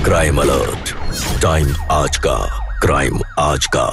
Crime alert, time आज का, crime आज का।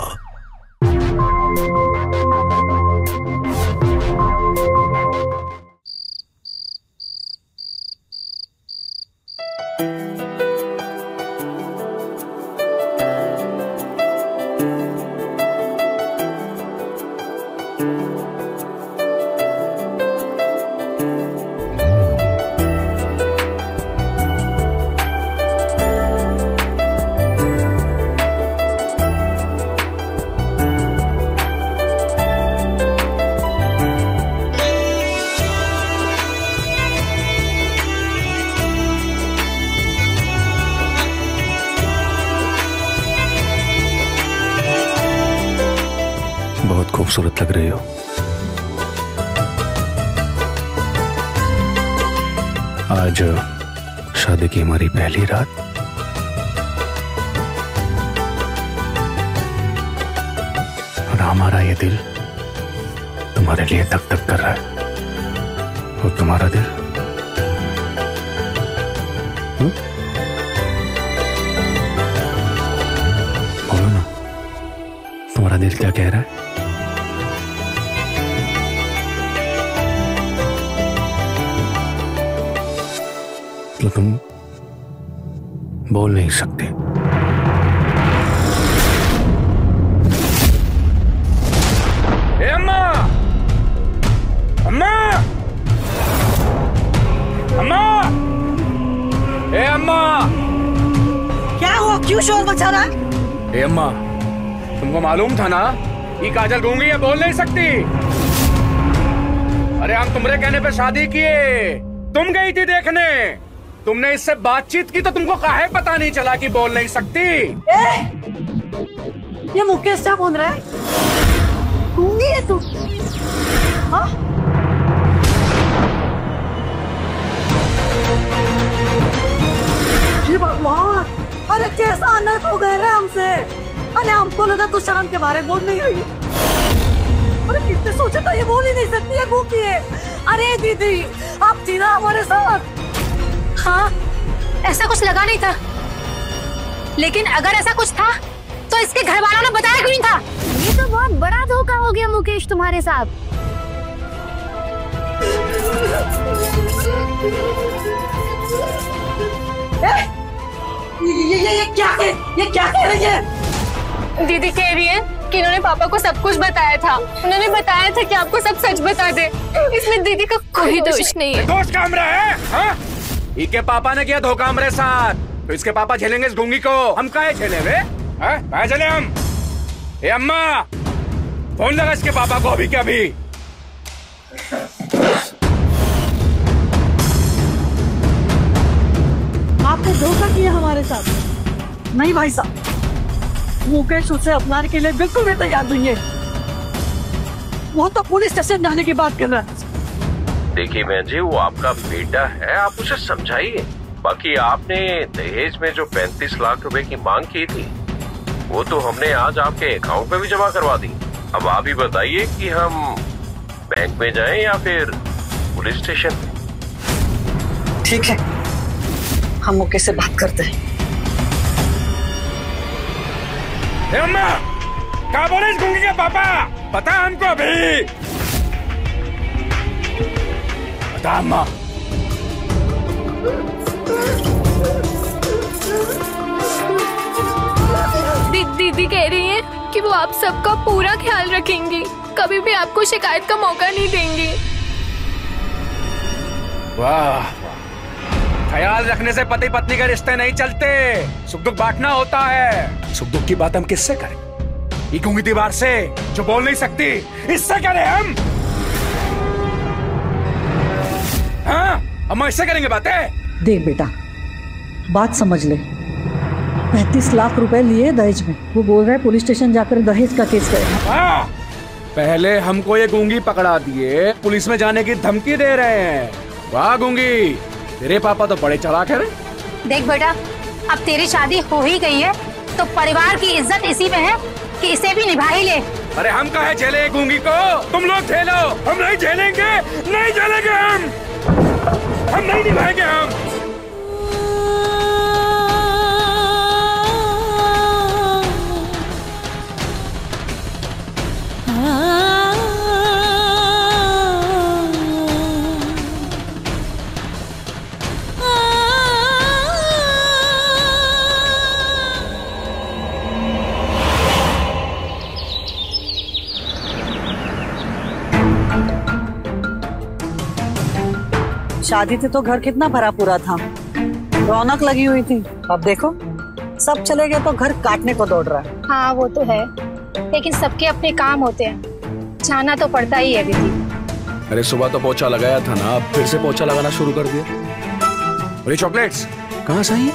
बहुत खूबसूरत लग रही हो। आज शादी की हमारी पहली रात। और हमारा ये दिल तुम्हारे लिए धक धक कर रहा है। और तुम्हारा दिल बोलो ना, तुम्हारा दिल क्या कह रहा है? तो तुम बोल नहीं सकते। ए अम्मा! अम्मा! अम्मा! ए अम्मा! क्या हुआ? क्यों शोर मचा रहा है? ए अम्मा, तुमको मालूम था ना ये काजल गूंगी है, बोल नहीं सकती। अरे हम तुम्हारे कहने पे शादी किए, तुम गई थी देखने, तुमने इससे बातचीत की तो तुमको काहे पता नहीं चला कि बोल नहीं सकती। ये मुकेश क्या बोल रहा है? गूंगी है तू? हाँ? ये भगवान, अरे कैसा अनर्थ हो गया है हमसे। अरे हमको लगा तू शर्म के बारे बोल नहीं रही। अरे किसने सोचा था ये बोल ही नहीं सकती है, गूंगी है। अरे दीदी आप थी ना हमारे साथ। हाँ, ऐसा कुछ लगा नहीं था, लेकिन अगर ऐसा कुछ था तो इसके घर वालों ने बताया क्यों नहीं था? ये तो बहुत बड़ा धोखा हो गया मुकेश तुम्हारे साथ। ये क्या कह रही है? दीदी कह रही है कि इन्होंने पापा को सब कुछ बताया था। उन्होंने बताया था कि आपको सब सच बता दे। इसमें दीदी का कोई दोष नहीं है। दोष का हमरा है? हाँ? इसके पापा ने किया धोखा हमारे साथ, तो इसके पापा झेलेंगे इस गूंगी को, हम काहे झेलेंगे? काहे झेले हम? ए अम्मा, फोन लगा इसके पापा को अभी के अभी। आपने धोखा किया हमारे साथ। नहीं भाई साहब, मुकेश उसे अपनाने के लिए बिल्कुल भी तैयार नहीं है। वो तो पुलिस स्टेशन जाने की बात कर रहा है। देखिए बहन जी, वो आपका बेटा है, आप उसे समझाइए। बाकी आपने दहेज में जो 35 लाख रुपए की मांग की थी, वो तो हमने आज आपके अकाउंट में भी जमा करवा दी। अब आप ही बताइए कि हम बैंक में जाएं या फिर पुलिस स्टेशन में? ठीक है, हम मुकेश से बात करते हैं। अम्मा, क्या बोले इस गूंगी के पापा? पता हमको अभी। बता अम्मा। दीदी कह रही है कि वो आप सबका पूरा ख्याल रखेंगी, कभी भी आपको शिकायत का मौका नहीं देंगी। वाह, ख्याल रखने से पति पत्नी के रिश्ते नहीं चलते, सुख दुख बांटना होता है। सुख दुख की बात हम किससे करें? ये गूंगी दीवार से जो बोल नहीं सकती, इससे करें हम? हाँ, हम इससे करेंगे बातें? देख बेटा, बात समझ ले। 35 लाख रुपए लिए दहेज में, वो बोल रहा है पुलिस स्टेशन जाकर दहेज का केस करेगा। हाँ, पहले हमको ये गूंगी पकड़ा दिए, पुलिस में जाने की धमकी दे रहे हैं। वाह गूंगी, तेरे पापा तो बड़े चालाक है रे। देख बेटा, अब तेरी शादी हो ही गई है, तो परिवार की इज्जत इसी में है कि इसे भी निभा ही ले। अरे हम काहे झेले गूंगी को? तुम लोग झेलो, हम नहीं झेलेंगे, नहीं झेलेंगे हम नहीं निभाएंगे हम। शादी थी तो घर कितना भरा पूरा था, रौनक लगी हुई थी। अब देखो सब चले गए तो घर काटने को दौड़ रहा है। हाँ वो तो है, लेकिन सबके अपने काम होते हैं, जाना तो पड़ता ही है दीदी। अरे सुबह तो पोछा लगाया था ना, अब फिर से पोछा लगाना शुरू कर दिया। अरे चॉकलेट्स कहाँ से आई है?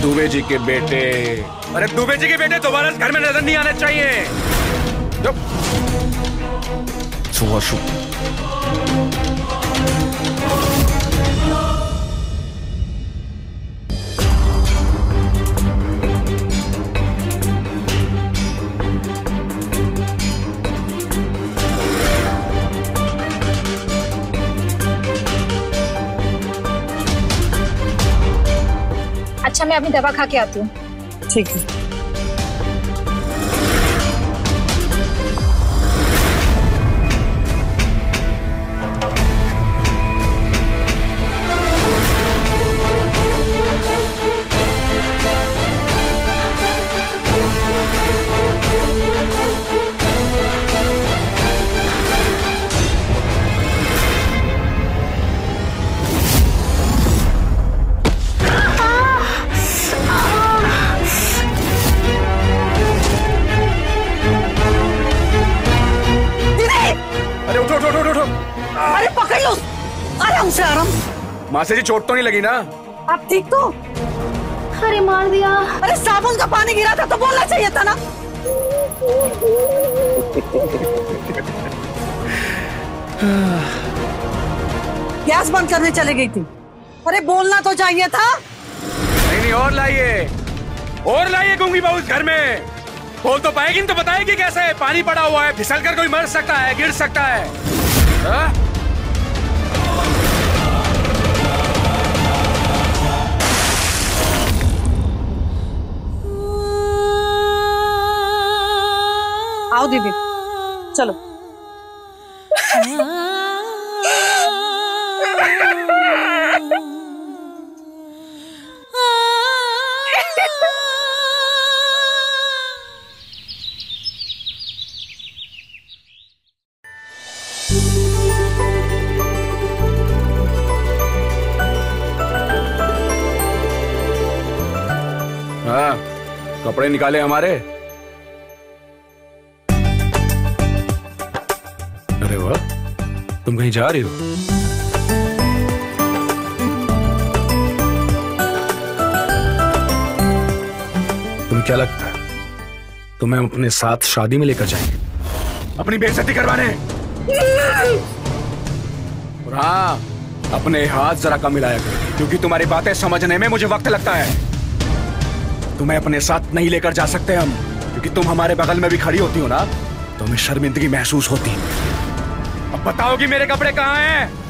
दुबे जी के बेटे, अरे दुबे जी के बेटे दोबारा घर में नजर नहीं आने चाहिए। सुबह शुभ। अच्छा मैं अपनी दवा खा के आती हूँ। ठीक है। अरे पकड़ लो, आराम से आराम। मासी जी चोट तो नहीं लगी ना? आप ठीक तो? अरे मार दिया। अरे साबुन का पानी गिरा था तो बोलना चाहिए था ना। गैस बंद करने चले गई थी। अरे बोलना तो चाहिए था। नहीं और लाइए गूंगी बहू घर में। बोल तो पाएगी तो बताएगी कैसे? पानी पड़ा हुआ है, फिसल कर कोई मर सकता है, गिर सकता है। हा? आओ दीदी चलो। हाँ, कपड़े निकाले हमारे। अरे वाह, तुम कहीं जा रही हो? तुम्हें क्या लगता है तुम्हें हम अपने साथ शादी में लेकर जाएंगे, अपनी बेइज्जती करवाने? और हाँ, अपने हाथ जरा कम मिलाया करो, क्योंकि तुम्हारी बातें समझने में मुझे वक्त लगता है। तुम्हें अपने साथ नहीं लेकर जा सकते हम, क्योंकि तुम हमारे बगल में भी खड़ी होती हो ना, तो हमें शर्मिंदगी महसूस होती है। अब बताओ कि मेरे कपड़े कहाँ हैं?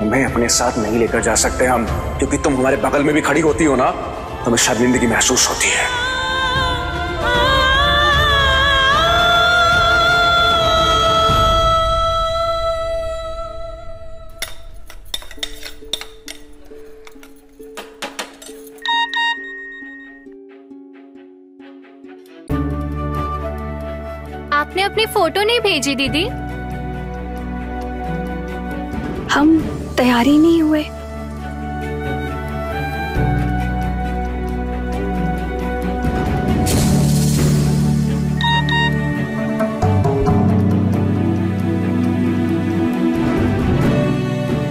तुम्हें अपने साथ नहीं लेकर जा सकते हम, क्योंकि तुम हमारे बगल में भी खड़ी होती हो ना, तो हमें शर्मिंदगी महसूस होती है। आपने अपनी फोटो नहीं भेजी दीदी? हम तैयार ही नहीं हुए।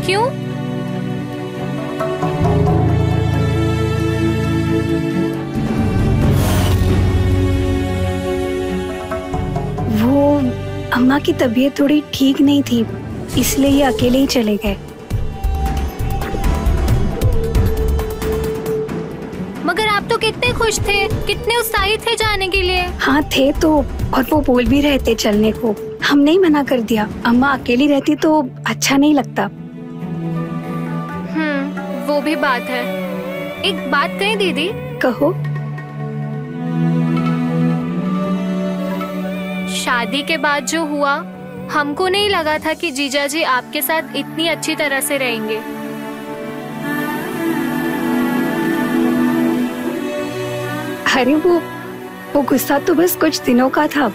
क्यों? वो अम्मा की तबीयत थोड़ी ठीक नहीं थी, इसलिए ये अकेले ही चले गए। मगर आप तो कितने खुश थे, कितने उत्साहित थे जाने के लिए। हाँ थे तो, और वो बोल भी रहे थे चलने को। हमने ही मना कर दिया। अम्मा अकेली रहती तो अच्छा नहीं लगता। वो भी बात है। एक बात कहें दीदी? कहो। शादी के बाद जो हुआ, हमको नहीं लगा था कि जीजा जी आपके साथ इतनी अच्छी तरह से रहेंगे। अरे वो गुस्सा तो बस कुछ दिनों का था।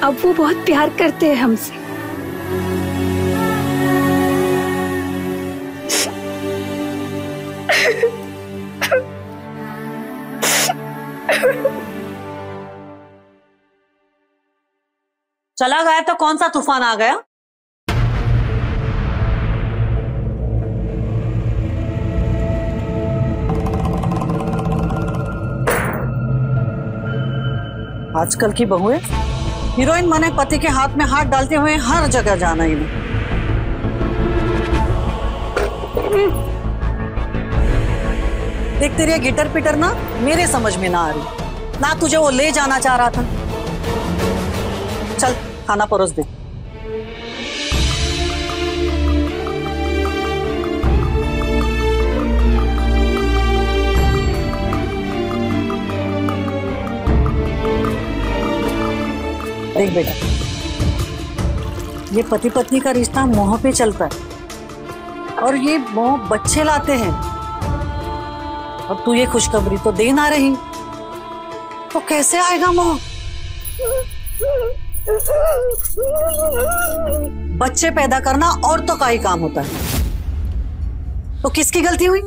अब वो बहुत प्यार करते हैं हमसे। चला गया तो कौन सा तूफान आ गया? आजकल की बहुएं हीरोइन बने पति के हाथ में हाथ डालते हुए हर जगह जाना ही नहीं। देख तेरी गिटर पिटर ना मेरे समझ में ना आ रही। ना तुझे वो ले जाना चाह रहा था। चल खाना परोस दे। देख बेटा, ये पति पत्नी का रिश्ता मोह पे चलता है और ये मोह बच्चे लाते हैं। अब तू ये खुशखबरी तो दे ना रही तो कैसे आएगा मोह? बच्चे पैदा करना औरतों का ही काम होता है, तो किसकी गलती हुई?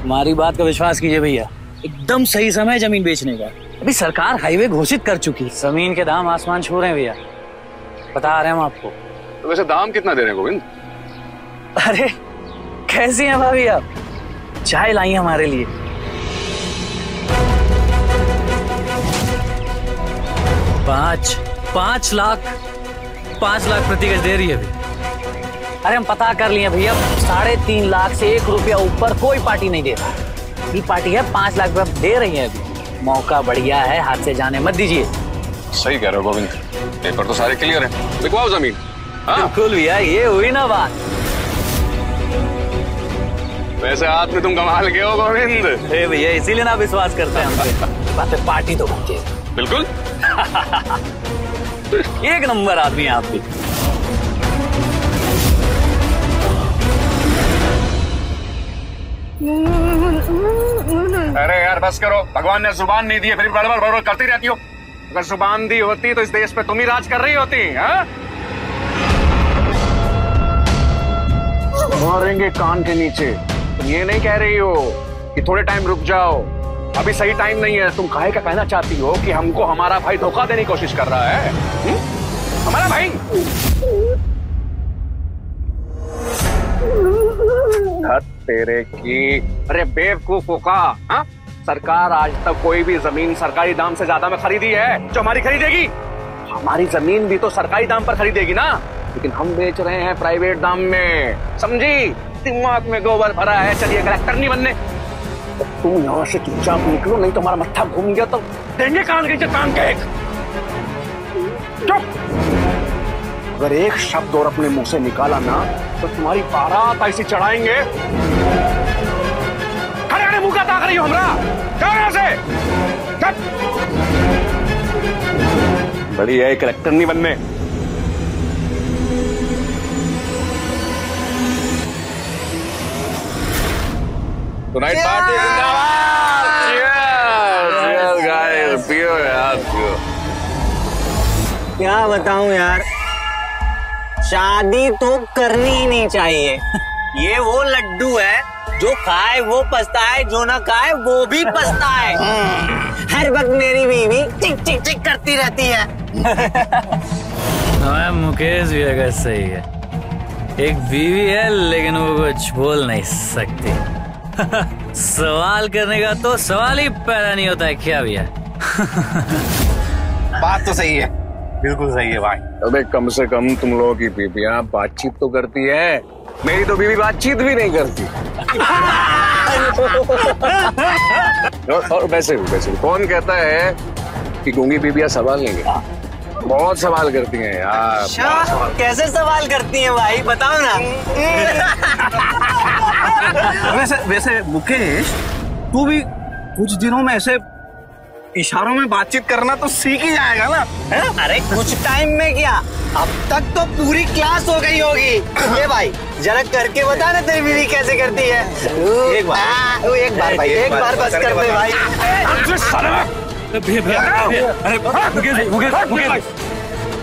हमारी बात का विश्वास कीजिए भैया, एकदम सही समय जमीन बेचने का। अभी सरकार हाईवे घोषित कर चुकी, जमीन के दाम आसमान छू रहे हैं भैया, बता रहे हैं हम आपको। तो वैसे दाम कितना दे रहे हैं गोविंद? अरे कैसी हैं भाभी आप, चाय लाई हमारे लिए। पाँच लाख प्रति गज दे रही है अभी। अरे हम पता कर लिए भैया, 3.5 लाख से 1 रुपया ऊपर कोई पार्टी नहीं दे रहा। ये पार्टी है 5 लाख रुपया दे रही है अभी। मौका बढ़िया है, हाथ से जाने मत दीजिए। सही कह रहे हो गोविंद, पेपर तो सारे क्लियर है, लिखवाओ जमीन। बिल्कुल भैया, ये हुई ना बात। वैसे आपने तुम कमाल के हो गोविंद। भैया इसीलिए ना विश्वास करते हैं हमसे। बात पार्टी तो बनती है। बिल्कुल एक नंबर आदमी है आप भी। अरे यार बस करो, भगवान ने जुबान नहीं दी है, फिर गड़बड़ गड़बड़ करती रहती हो। अगर जुबान दी होती तो इस देश पे तुम ही राज कर रही होती। हाँ? मारेंगे कान के नीचे। तुम ये नहीं कह रही हो कि थोड़े टाइम रुक जाओ, अभी सही टाइम नहीं है। तुम काहे का कहना चाहती हो कि हमको हमारा भाई धोखा देने की कोशिश कर रहा है? हमारा भाई तेरे की। अरे बेवकूफों का। हाँ? सरकार आज तक कोई भी जमीन सरकारी दाम से ज्यादा में खरीदी है जो हमारी खरीदेगी? हमारी जमीन भी तो सरकारी दाम पर खरीदेगी ना, लेकिन हम बेच रहे हैं प्राइवेट दाम में। समझी? दिमाग में गोबर भरा है। चलिए कलेक्टर नहीं बनने, तुम यहाँ से चुपचाप निकलो, नहीं तो हमारा मत्था घूम गया तो देंगे कान के कान के। चुप। अगर एक शब्द और अपने मुंह से निकाला ना तो तुम्हारी बारात ऐसी चढ़ाएंगे। खड़े खड़े मुंह का ताक रही हो हमरा? क्या यहाँ से? बड़ी है कलेक्टर नहीं बनने। Tonight party जिंदाबाद। Cheers, cheers guys, पियो यार पियो। क्या बताऊं यार, शादी तो करनी ही नहीं चाहिए। ये वो लड्डू है जो खाए वो पछताए, जो ना खाए वो भी पछताए। हर वक्त मेरी बीवी चिक चिक चिक करती रहती है। मुकेश भी अगर सही है, एक बीवी है लेकिन वो कुछ बोल नहीं सकती। सवाल करने का तो सवाल ही पैदा नहीं होता है क्या भैया? बात तो सही है, बिल्कुल सही है भाई। अबे कम से कम तुम लोगों की बीवियां बातचीत तो करती है, मेरी तो बीवी बातचीत भी नहीं करती। और वैसे भी कौन कहता है कि गूंगी बीवियां सवाल नहीं करती? बहुत सवाल करती हैं यार। कैसे सवाल करती हैं भाई, बताओ ना। वैसे मुकेश, तू भी कुछ दिनों में ऐसे इशारों में बातचीत करना तो सीख ही जाएगा ना? है? अरे कुछ टाइम में क्या, अब तक तो पूरी क्लास हो गई होगी। ये भाई जरा करके बता ना तेरी बीवी कैसे करती है। एक बार भाई, एक बार बस कर दे भाई।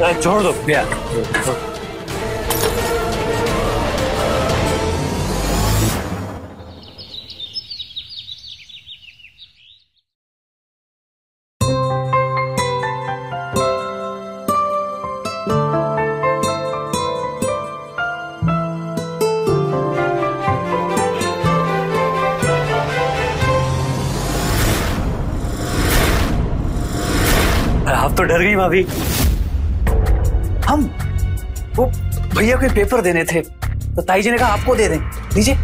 अरे छोड़ दो भैया। आप तो डर गई भाभी। हम वो भैया को पेपर देने थे तो ताई जी ने कहा आपको दे दें, लीजिए।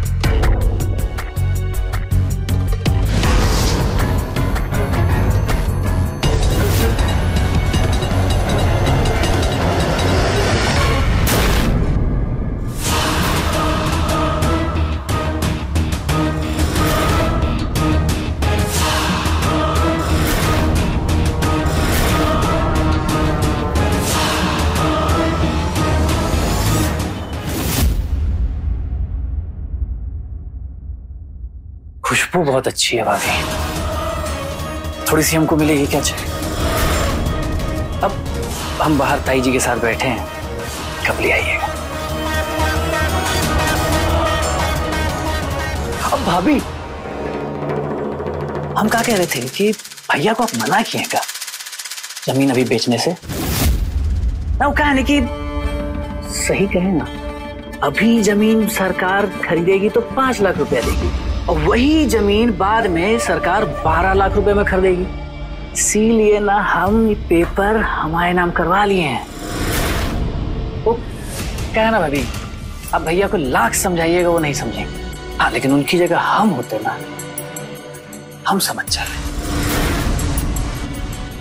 खुशबू बहुत अच्छी है भाभी, थोड़ी सी हमको मिलेगी क्या चाहिए? अब हम बाहर ताई जी के साथ बैठे हैं, कब ले आइएगा? अब भाभी हम क्या कह रहे थे कि भैया को आप मना किए क्या जमीन अभी बेचने से? ना वो कहा नहीं कि सही कहे ना, अभी जमीन सरकार खरीदेगी तो 5 लाख रुपया देगी और वही जमीन बाद में सरकार 12 लाख रुपए में खरीदेगी। इसीलिए ना हम ये पेपर हमारे नाम करवा लिए हैं। वो क्या ना भाभी, अब भैया को लाख समझाइएगा वो नहीं समझेंगे। हाँ लेकिन उनकी जगह हम होते ना, हम समझ जाए।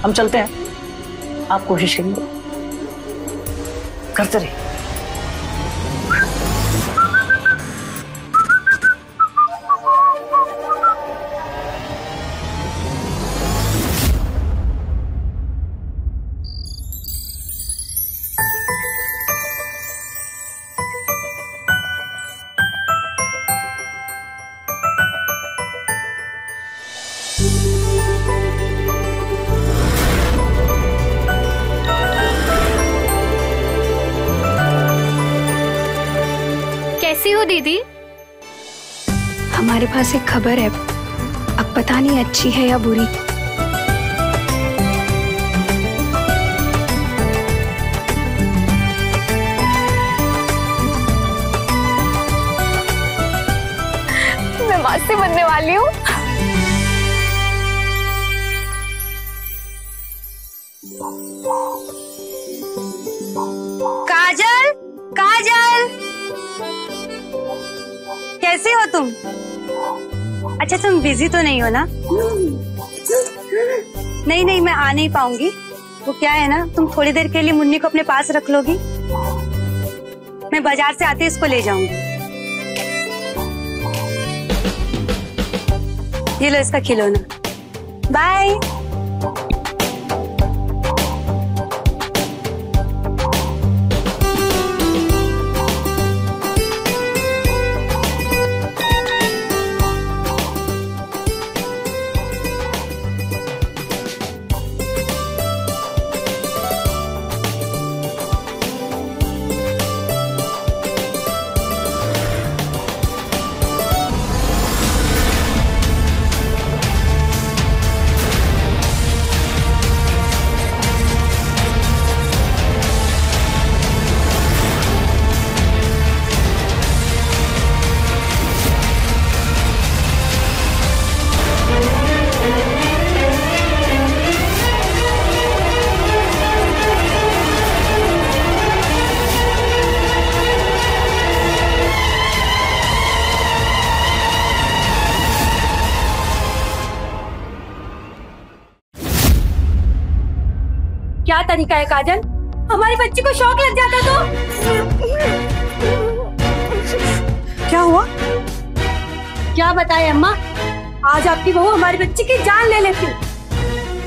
हम चलते हैं, आप कोशिश करिए, करते रहिए। कैसी हो दीदी? हमारे पास एक खबर है, अब पता नहीं अच्छी है या बुरी। मैं मासी बनने वाली हूँ। काजल, काजल, कैसी हो तुम? अच्छा, तुम बिजी तो नहीं हो ना? नहीं नहीं, मैं आ नहीं पाऊंगी। वो क्या है ना, तुम थोड़ी देर के लिए मुन्नी को अपने पास रख लोगी, मैं बाजार से आते इसको ले जाऊंगी। ये लो इसका खिलौना। बाय। क्या तरीका है काजल, हमारी बच्ची को शौक लग जाता तो? क्या हुआ? क्या बताए अम्मा, आज आपकी बहू हमारी बच्ची की जान ले लेती।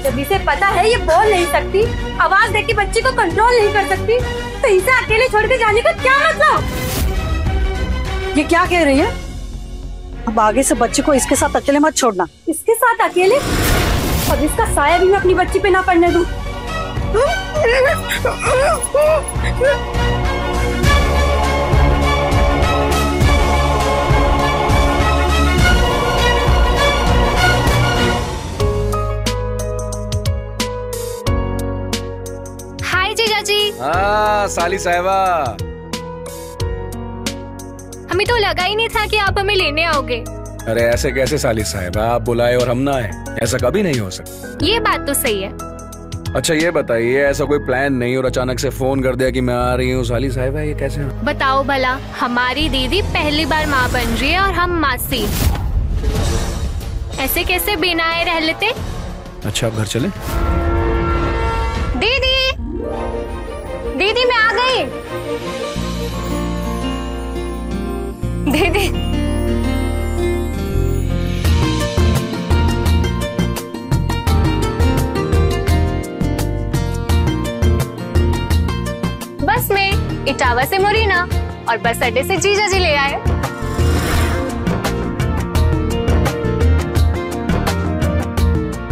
जब इसे पता है ये बोल नहीं सकती, आवाज देके बच्ची को कंट्रोल नहीं कर सकती, तो इसे अकेले छोड़ के जाने का क्या मतलब? ये क्या कह रही है? अब आगे से बच्ची को इसके साथ अकेले मत छोड़ना। इसके साथ अकेले? अब इसका साया भी मैं अपनी बच्ची पे ना पड़ने दूं। हाय जीजा जी। हाँ साली साहिबा, हमें तो लगा ही नहीं था कि आप हमें लेने आओगे। अरे ऐसे कैसे साली साहिबा, आप बुलाए और हम ना आए, ऐसा कभी नहीं हो सकता। ये बात तो सही है। अच्छा ये बताइए, ऐसा कोई प्लान नहीं और अचानक से फोन कर दिया कि मैं आ रही हूँ साली साहिबा, ये कैसे? बताओ भला, हमारी दीदी पहली बार माँ बन रही है और हम मासी, ऐसे कैसे बिना आए रह लेते? अच्छा आप घर चले? दीदी, दीदी मैं आ गई। दीदी बस में इटावा से मोरीना और बस अड्डे से जीजा जी ले आए।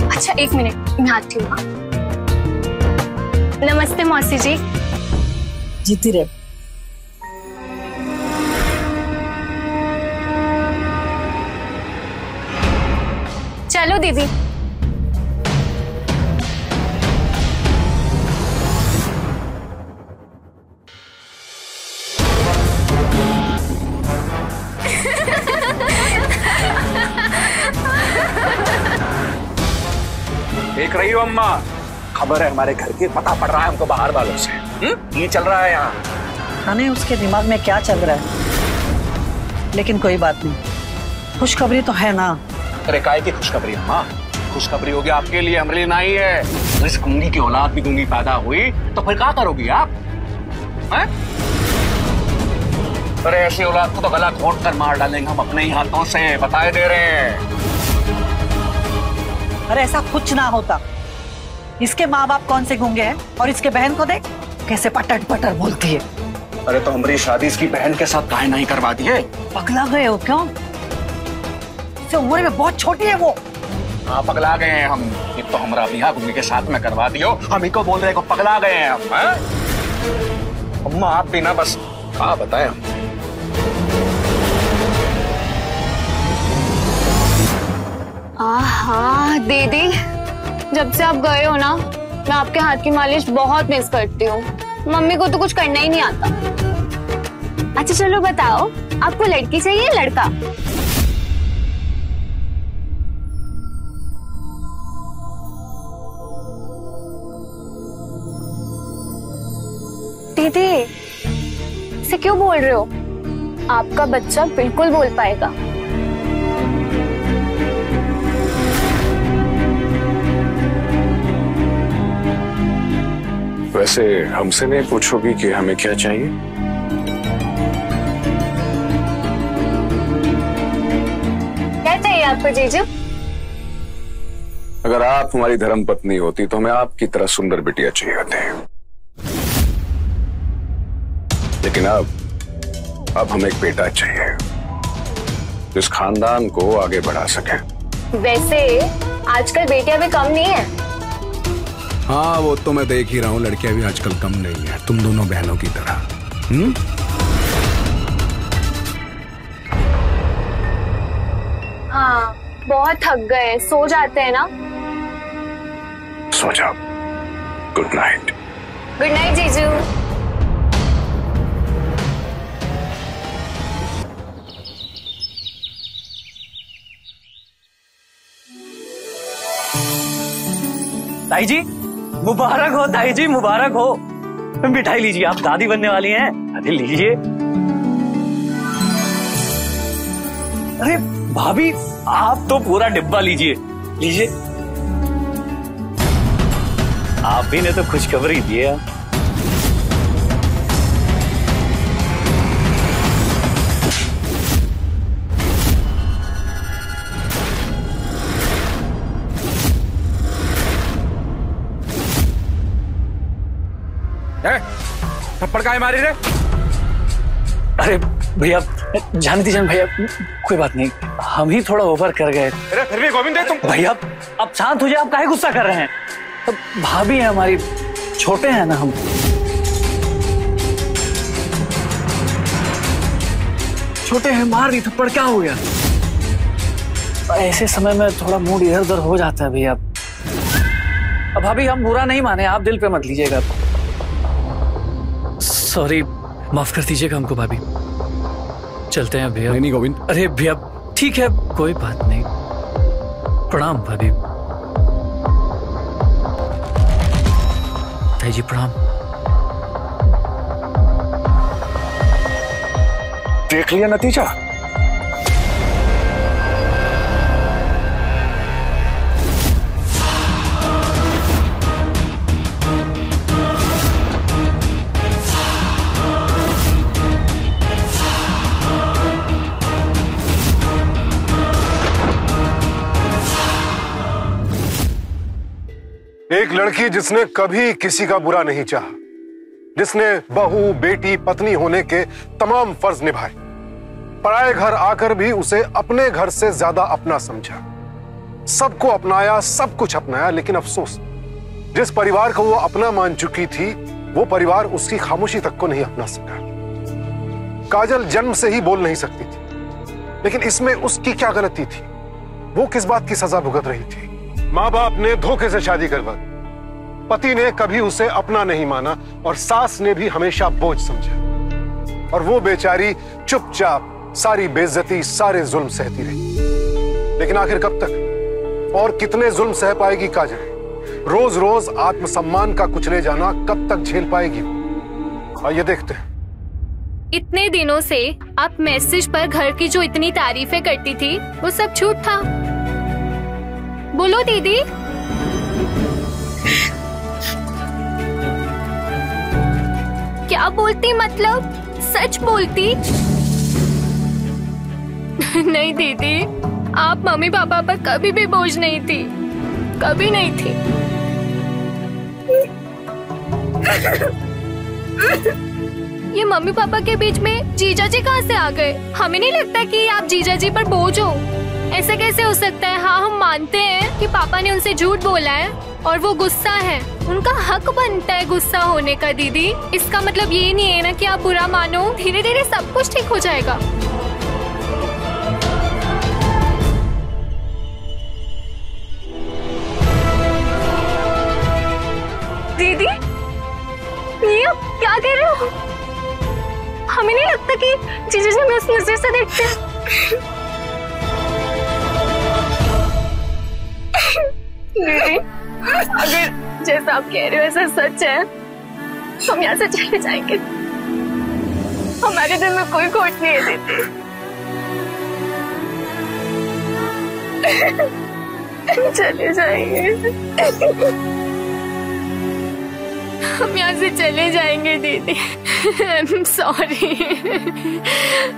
अच्छा एक मिनट, मैं आती हूँ। नमस्ते मौसी जी। जीती रहे। चलो दीदी। देख रही हो अम्मा, खबर है हमारे घर की, पता पड़ रहा है हमको बाहर वालों से। ये चल रहा है यहाँ। नहीं उसके दिमाग में क्या चल रहा है, लेकिन कोई बात नहीं, खुशखबरी तो है ना। अरे काय की खुशखबरी अम्मा, खुशखबरी होगी आपके लिए, हमारे लिए नहीं है। इस गूंगी की औलाद भी गूंगी पैदा हुई तो फिर क्या करोगी आप? हैं? अरे ऐसी औलाद को तो गला घोंट कर मार डालेंगे हम अपने ही हाथों से, बताए दे रहे हैं। अरे ऐसा कुछ ना होता। इसके माँ बाप कौन से गूंगे हैं, और इसके बहन को देख कैसे पटर पटर बोलती है। अरे तो हमारी शादी इसकी बहन के साथ काहे नहीं करवा दिए? पगला गए हो क्यों? इसे उम्र में बहुत छोटी है वो। हाँ पगला गए हैं हम, ये तो हमारा बिहार गूंगी के साथ में करवा दियो, हम ही को बोल रहे को पगला गए हैं हम। अम्मा आप भी ना, बस हाँ बताए हम। हाँ दीदी, जब से आप गए हो ना, मैं आपके हाथ की मालिश बहुत मिस करती हूँ। मम्मी को तो कुछ करना ही नहीं आता। अच्छा चलो बताओ, आपको लड़की चाहिए या लड़का? दीदी इसे क्यों बोल रहे हो? आपका बच्चा बिल्कुल बोल पाएगा। वैसे हमसे नहीं पूछोगी कि हमें क्या चाहिए? क्या चाहिए आपको जीजू? अगर आप हमारी धर्मपत्नी होती तो हमें आपकी तरह सुंदर बिटिया चाहिए होते। लेकिन अब हमें एक बेटा चाहिए जो इस खानदान को आगे बढ़ा सके। वैसे आजकल बेटियां भी कम नहीं है। हाँ वो तो मैं देख ही रहा हूँ, लड़कियां भी आजकल कम नहीं है, तुम दोनों बहनों की तरह। हाँ बहुत थक गए, सो जाते हैं ना। सो जाओ। Good night. गुड नाइट जीजू। ताई जी मुबारक हो, ताई जी मुबारक हो। मिठाई लीजिए, आप दादी बनने वाली हैं। अरे लीजिए। अरे भाभी आप तो पूरा डिब्बा लीजिए, लीजिए। आप भी ने तो खुशखबरी दी है। थप्पड़ काहे मारी रे? अरे भैया जान दीजिए भैया, कोई बात नहीं, हम ही थोड़ा ओवर कर गए। अरे फिर भी गोविंद तुम भैया अब शांत हो जाए, आप काहे गुस्सा कर रहे हैं? तो भाभी है हमारी, छोटे हैं ना हम। छोटे हैं, मार दी थप्पड़, क्या हो गया? ऐसे समय में थोड़ा मूड इधर उधर हो जाता है भैया। अब भाभी हम बुरा नहीं माने, आप दिल पे मत लीजिएगा। सॉरी, माफ कर दीजिएगा हमको भाभी। चलते हैं भैया। नहीं गोविंद। अरे भैया ठीक है, कोई बात नहीं। प्रणाम भाभी। ताई जी प्रणाम। देख लिया नतीजा? एक लड़की जिसने कभी किसी का बुरा नहीं चाहा, जिसने बहू, बेटी, पत्नी होने के तमाम फर्ज निभाए, पराए घर आकर भी उसे अपने घर से ज्यादा अपना समझा, सबको अपनाया, सब कुछ अपनाया, लेकिन अफसोस जिस परिवार को वो अपना मान चुकी थी, वो परिवार उसकी खामोशी तक को नहीं अपना सका। काजल जन्म से ही बोल नहीं सकती थी, लेकिन इसमें उसकी क्या गलती थी? वो किस बात की सजा भुगत रही थी? माँ बाप ने धोखे से शादी करवा दी, पति ने कभी उसे अपना नहीं माना और सास ने भी हमेशा बोझ समझा, और वो बेचारी चुपचाप सारी बेइज्जती, सारे जुल्म सहती रही। लेकिन आखिर कब तक और कितने जुल्म सह पाएगी काजल? रोज रोज आत्मसम्मान का कुचले जाना कब तक झेल पाएगी? आइए देखते हैं। इतने दिनों से आप मैसेज पर घर की जो इतनी तारीफें करती थी, वो सब झूठ था। बोलो दीदी। क्या बोलती? मतलब सच बोलती? नहीं दीदी, आप मम्मी पापा पर कभी भी बोझ नहीं थी, कभी नहीं थी। ये मम्मी पापा के बीच में जीजा जी कहाँ से आ गए? हमें नहीं लगता कि आप जीजा जी पर बोझ हो। ऐसा कैसे हो सकता है? हाँ हम मानते हैं कि पापा ने उनसे झूठ बोला है और वो गुस्सा है, उनका हक बनता है गुस्सा होने का दीदी। इसका मतलब ये नहीं है ना कि आप बुरा मानो, धीरे धीरे सब कुछ ठीक हो जाएगा। कि जीजा जी हमें उस नजर से देखते हैं। दीदी, अगर जैसा आप कह रहे हो ऐसा सच है तो हम यहाँ से चले जाएंगे। हमारे दिल में कोई खोट नहीं है दीदी। चले जाएंगे, हम यहाँ से चले जाएंगे दीदी। आई एम सॉरी,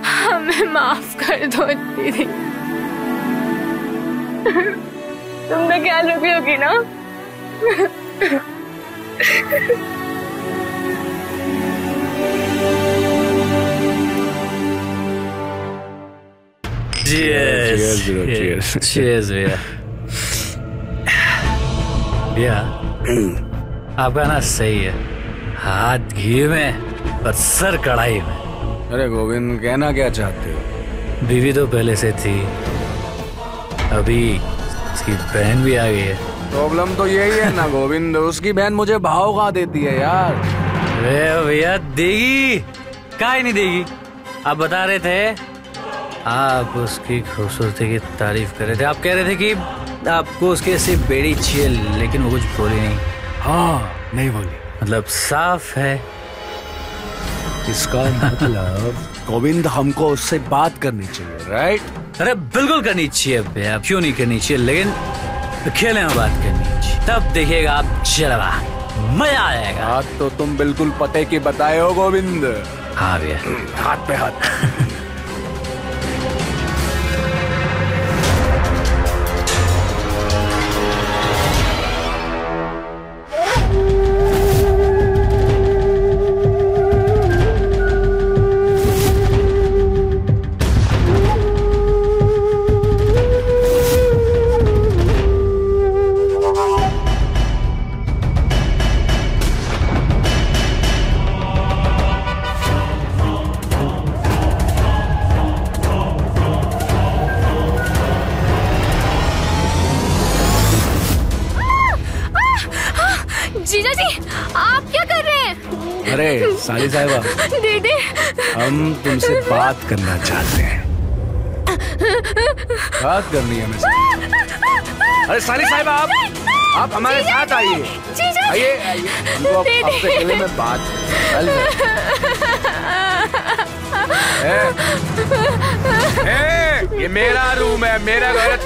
हमें माफ कर दो दीदी। तुम तो ख्याल रखी होगी ना? Cheers, भैया। भैया आपका ना सही है, हाथ घी में और सर कढ़ाई में। अरे गोविंद, कहना क्या चाहते हो? बीवी तो पहले से थी, अभी उसकी बहन भी आ गई है। प्रॉब्लम तो यही है ना गोविंद, उसकी बहन मुझे भाव कहाँ देती है यार। अरे भैया देगी, काहे नहीं देगी। आप बता रहे थे आप उसकी खूबसूरती की तारीफ कर रहे थे, आप कह रहे थे कि आपको उसकी ऐसी बेड़ी चाहिए, लेकिन वो कुछ बोली नहीं। हाँ, नहीं बोली। मतलब साफ है इसका मतलब गोविंद हमको उससे बात करनी चाहिए, राइट? अरे बिल्कुल करनी चाहिए भैया, क्यों नहीं करनी चाहिए, लेकिन अकेले में बात करनी चाहिए, तब देखिएगा आप जलवा, मजा आ जाएगा। बात तो तुम बिल्कुल पते की बताए हो गोविंद। हाँ भैया, हाथ पे हाथ। जीजा जी, आप क्या कर रहे हैं? अरे साली साहिबा, दीदी, हम तुमसे बात करना चाहते हैं। बात करनी है मुझसे। अरे साली साहिबा, आप हमारे साथ आइए, आइए आइए, हमको आपसे अकेले में बात। ये मेरा रूम है, मेरा घर है।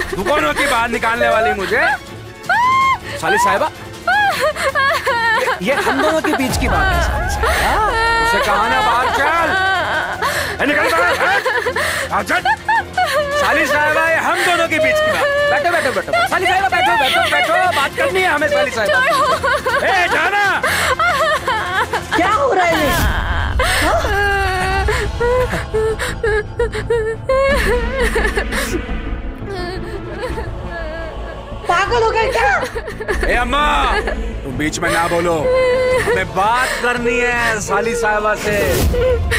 तू कौन होती बाहर निकालने वाली मुझे? साली साहिबा, ये हम दोनों के बीच की बात है। उसे कहा ना बाहर चल, निकल बाहर। साली साहिबा, ये हम दोनों के बीच की बात। बैठो बैठो बैठो, साली साहिबा बैठो बैठो बैठो, बात करनी है हमें साली साहिबा। ए जाना, क्या हो रहा है? पागल हो गए क्या? ए अम्मा, तुम बीच में ना बोलो, हमें बात करनी है साली साहिबा से।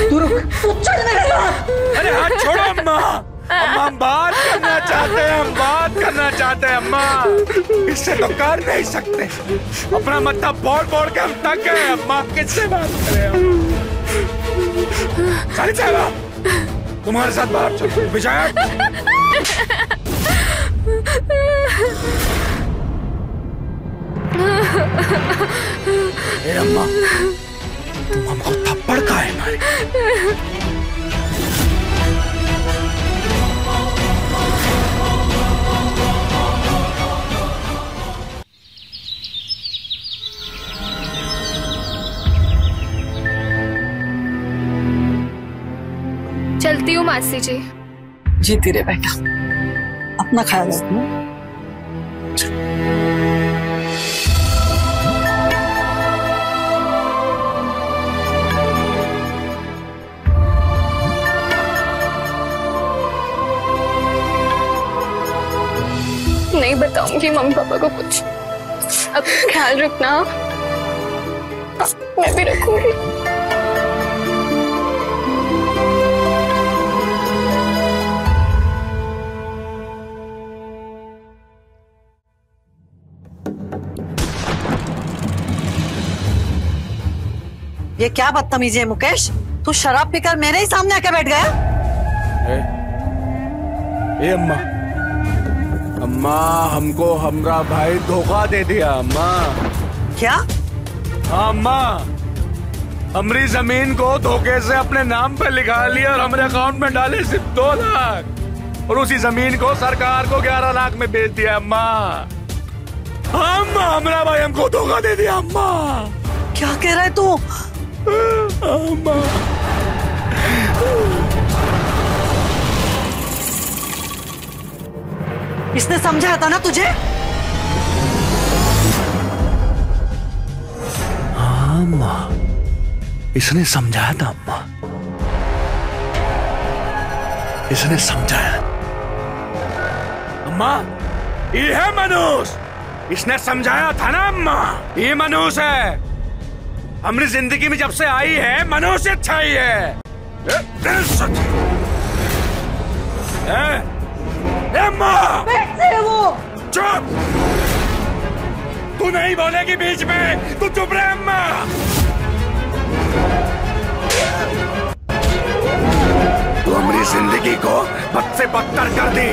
तू रुक, तू चल मेरे साथ। अरे हाथ छोड़ो अम्मा, अम्मा हम बात करना चाहते हैं, हम बात करना चाहते हैं अम्मा, इससे तो कर नहीं सकते। अपना मत्था फोड़ फोड़ के हम थक गए अम्मा, किससे बात करें हम? साली साहिबा, तुम्हारे साथ बाहर चलो। विजय, ए अम्मा, तुम हमको थप्पड़ काहे मारे? चलती हूँ मासी जी। जीती रे बेटा, अपना ख्याल रखना। नहीं बताऊंगी मम्मी पापा को कुछ, अब ख्याल रखना। मैं भी रखूंगी। ये क्या बदतमीजी है मुकेश? तू शराब पीकर मेरे ही सामने आके बैठ गया? ए अम्मा, अम्मा हमको हमरा भाई धोखा दे दिया अम्मा। क्या? हाँ अम्मा, हमारी जमीन को धोखे से अपने नाम पे लिखा लिया और हमारे अकाउंट में डाले सिर्फ 2 लाख और उसी जमीन को सरकार को 11 लाख में बेच दिया अम्मा। अम्मा हमारा भाई हमको धोखा दे दिया अम्मा। क्या कह रहा है तू? अम्मा इसने समझाया था ना तुझे? हाँ अम्मा, इसने समझाया था अम्मा, इसने समझाया। अम्मा ये है मनुष्य, इसने समझाया था ना अम्मा, ये मनुष्य है। हमारी जिंदगी में जब से आई है मनुष्य अच्छा ही है। अम्मा वो चुप, तू नहीं बोलेगी बीच में, तू चुप रहे अम्मा। तू हमारी जिंदगी को बद से बदतर कर दी।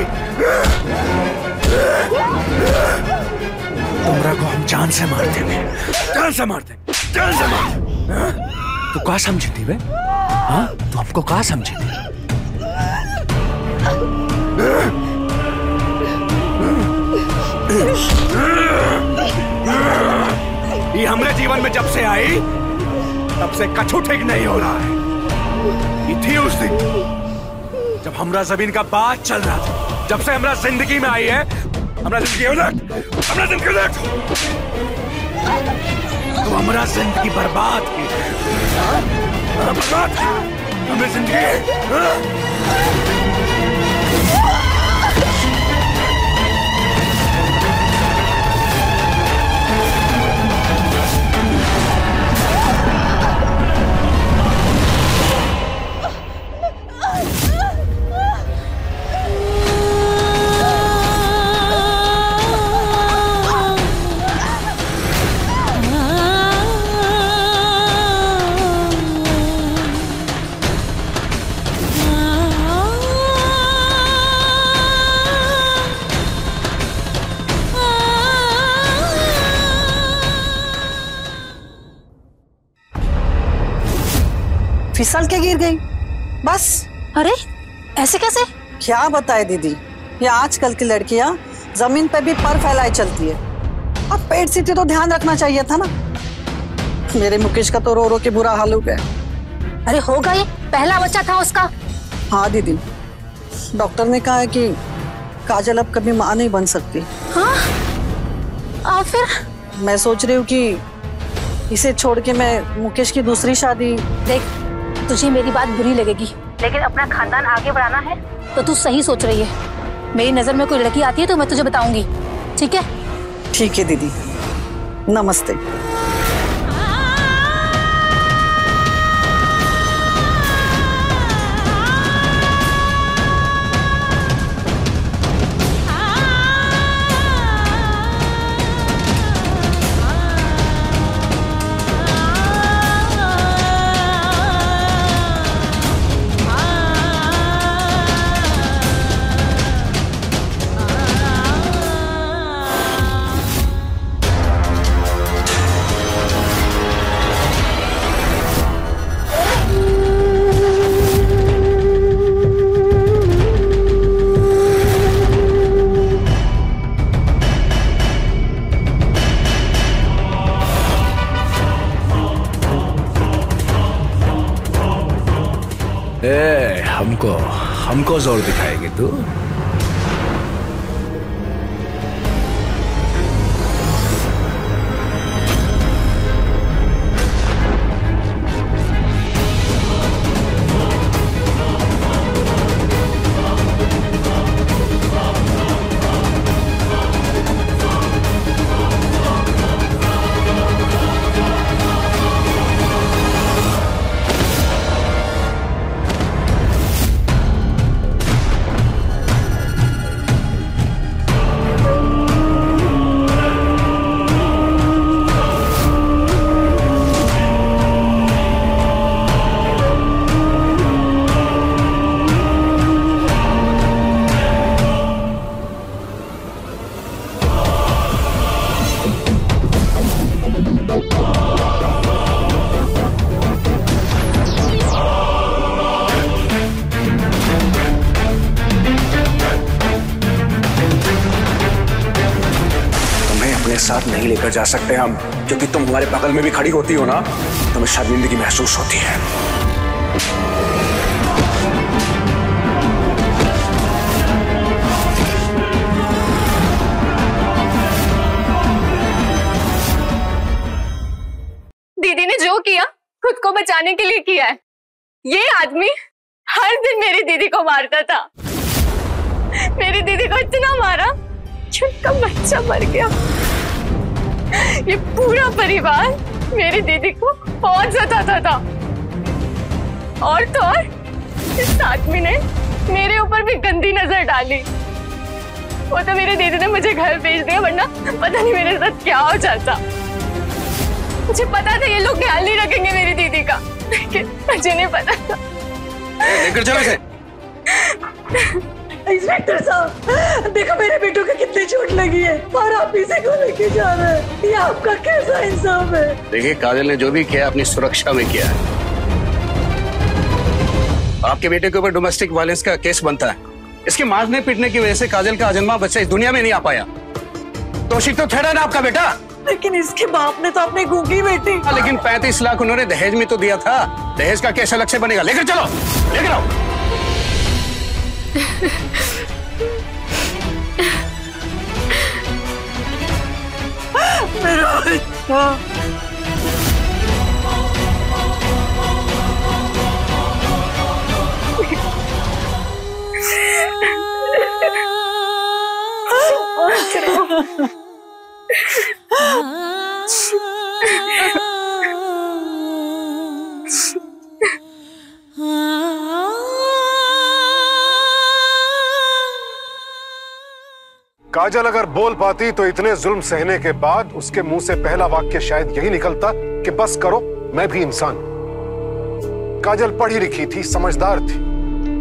तुमरा को हम जान से मार देंगे, जान से मार देंगे, जान से मार देंगे। तू क्या समझी थी बे? हाँ तू हमको क्या समझी थी? ये हमारे जीवन में जब से आई तब से कछु ठीक नहीं हो रहा है। ये थी उस दिन जब हमरा जमीन का बात चल रहा था, जब से हमरा जिंदगी में आई है हमरा जिंदगी उलट, हमरा जिंदगी उलट। तो हमरा जिंदगी बर्बाद की, बर्बाद हमें जिंदगी। फिसल के गिर गई बस। अरे ऐसे कैसे? क्या बताए दीदी, ये आजकल की लड़कियां जमीन पे भी पर फैलाए चलती है। अब पेट सीटी तो ध्यान रखना चाहिए था ना। मेरे मुकेश का तो रो रो के बुरा हाल हो गया। अरे होगा, ये पहला बच्चा था उसका। हाँ दीदी, डॉक्टर ने कहा है कि काजल अब कभी माँ नहीं बन सकती। हाँ फिर? मैं सोच रही हूँ कि इसे छोड़ के मैं मुकेश की दूसरी शादी। देख तुझे मेरी बात बुरी लगेगी, लेकिन अपना खानदान आगे बढ़ाना है तो तू सही सोच रही है। मेरी नजर में कोई लड़की आती है तो मैं तुझे बताऊंगी, ठीक है? ठीक है दीदी, नमस्ते। हमको जोर दिखाएगी तू? साथ नहीं लेकर जा सकते हम, क्योंकि तुम हमारे बगल में भी खड़ी होती हो ना, तो हमें शर्मिंदगी महसूस होती है। दीदी ने जो किया खुद को बचाने के लिए किया है। ये आदमी हर दिन मेरी दीदी को मारता था, मेरी दीदी को इतना मारा कि उनका बच्चा मर गया। ये पूरा परिवार मेरी दीदी को बहुत सताता था, और तो और इस आदमी ने मेरे ऊपर भी गंदी नजर डाली। वो तो मेरी दीदी ने मुझे घर भेज दिया, वरना पता नहीं मेरे साथ क्या हो जाता। मुझे पता था ये लोग ख्याल नहीं रखेंगे मेरी दीदी का, लेकिन मुझे नहीं पता था। लेकर चलो इसे। इंस्पेक्टर साहब, देखो मेरे बेटों को कितनी चोट लगी है और आप इसे क्यों लेके जा रहे हैं? ये आपका कैसा इंसाफ है? देखिए, काजल ने जो भी किया अपनी सुरक्षा में किया है। आपके बेटे के ऊपर डोमेस्टिक वायलेंस का केस बनता है। इसके मारने पीटने की वजह से काजल का अजन्मा बच्चा इस दुनिया में नहीं आ पाया। दोषी तो ठहरा ना आपका बेटा। लेकिन इसके बाप ने तो अपनी गूंगी बेटी। लेकिन 35 लाख उन्होंने दहेज में तो दिया था। दहेज का केस अलग से बनेगा। लेकर चलो, लेकर आओ। मेरा बच्चा। काजल अगर बोल पाती तो इतने जुल्म सहने के बाद उसके मुंह से पहला वाक्य शायद यही निकलता कि बस करो, मैं भी इंसान हूं। काजल पढ़ी लिखी थी, समझदार थी,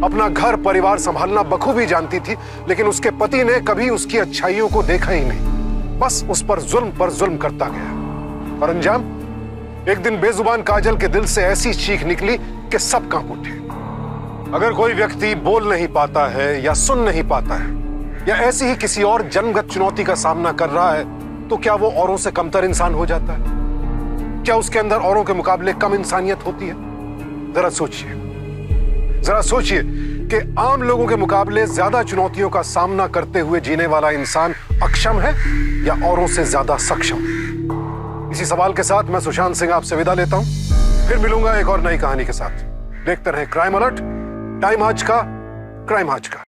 अपना घर परिवार संभालना बखूबी जानती थी, लेकिन उसके पति ने कभी उसकी अच्छाइयों को देखा ही नहीं। बस उस पर जुल्म करता गया। और अंजाम, एक दिन बेजुबान काजल के दिल से ऐसी चीख निकली कि सब कांप उठे। अगर कोई व्यक्ति बोल नहीं पाता है या सुन नहीं पाता है या ऐसी ही किसी और जन्मगत चुनौती का सामना कर रहा है, तो क्या वो औरों से कमतर इंसान हो जाता है? क्या उसके अंदर औरों के मुकाबले कम इंसानियत होती है? जरा सोचिए कि आम लोगों के मुकाबले ज्यादा चुनौतियों का सामना करते हुए जीने वाला इंसान अक्षम है या औरों से ज्यादा सक्षम? इसी सवाल के साथ मैं सुशांत सिंह आपसे विदा लेता हूं। फिर मिलूंगा एक और नई कहानी के साथ। देखते रहें क्राइम अलर्ट, टाइम आज का, क्राइम आज का।